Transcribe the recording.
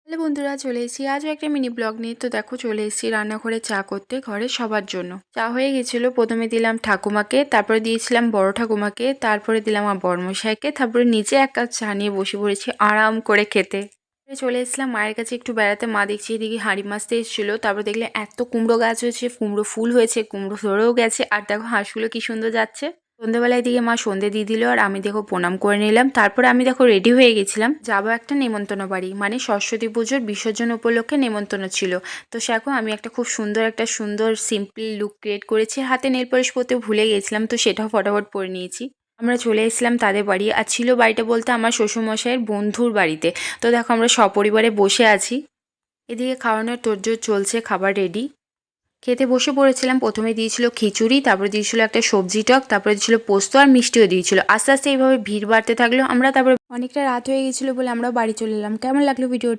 Hello বন্ধুরা, চলে এসেছি আজও একটা মিনি ব্লগ নিয়ে। তো দেখো, চলে এসেছি রান্নাঘরে চা করতে, ঘরে সবার জন্য। চা হয়ে গেছিলো, প্রথমে দিলাম ঠাকুমাকে, তারপরে দিয়েছিলাম বড় ঠাকুমাকে, তারপরে দিলাম আমার বড়মশাইকে, তারপরে নিচে এক কাপ চা নিয়ে বসে পড়েছি আরাম করে খেতে। চলে এসেছিলাম মায়ের কাছে একটু বেড়াতে। মা দেখছি এদিকে হাঁড়ি মাছতে এসেছিলো, তারপর দেখলে এত কুমড়ো গাছ হয়েছে, কুমড়ো ফুল হয়েছে, কুমড়ো ধরেও গেছে, আর দেখো হাঁসগুলো কি সুন্দর যাচ্ছে। সন্ধ্যেবেলায় দিকে মা সন্ধে দিয়ে দিল, আর আমি দেখো প্রণাম করে নিলাম। তারপরে আমি দেখো রেডি হয়ে গেছিলাম, যাবো একটা নেমন্তন্ন বাড়ি, মানে সরস্বতী পুজোর বিসর্জন উপলক্ষে নেমন্তন্ন ছিল। তো সেরকম আমি একটা খুব সুন্দর সিম্পল লুক ক্রিয়েট করেছি, হাতে নেল পলিশ করতে ভুলে গেছিলাম, তো সেটাও ফটাফট পরে নিয়েছি। আমরা চলে এসেছিলাম তাদের বাড়ি, আর ছিল বাড়িটা বলতে আমার শ্বশুরমশাইয়ের বন্ধুর বাড়িতে। তো দেখো আমরা সপরিবারে বসে আছি, এদিকে খাওয়ানোর তোড়জোড় চলছে, খাবার রেডি। খেতে বসে পড়েছিলাম। প্রথমে দিয়েছিল খিচুড়ি, তারপরে দিয়েছিল একটা সবজি টক, তারপরে দিয়েছিল পোস্ত, আর মিষ্টিও দিয়েছিল। আস্তে আস্তে এইভাবে ভিড় বাড়তে থাকলো। আমরা তারপরে অনেকটা রাত হয়ে গেছিলো বলে আমরা বাড়ি চলে এলাম। কেমন লাগলো ভিডিও?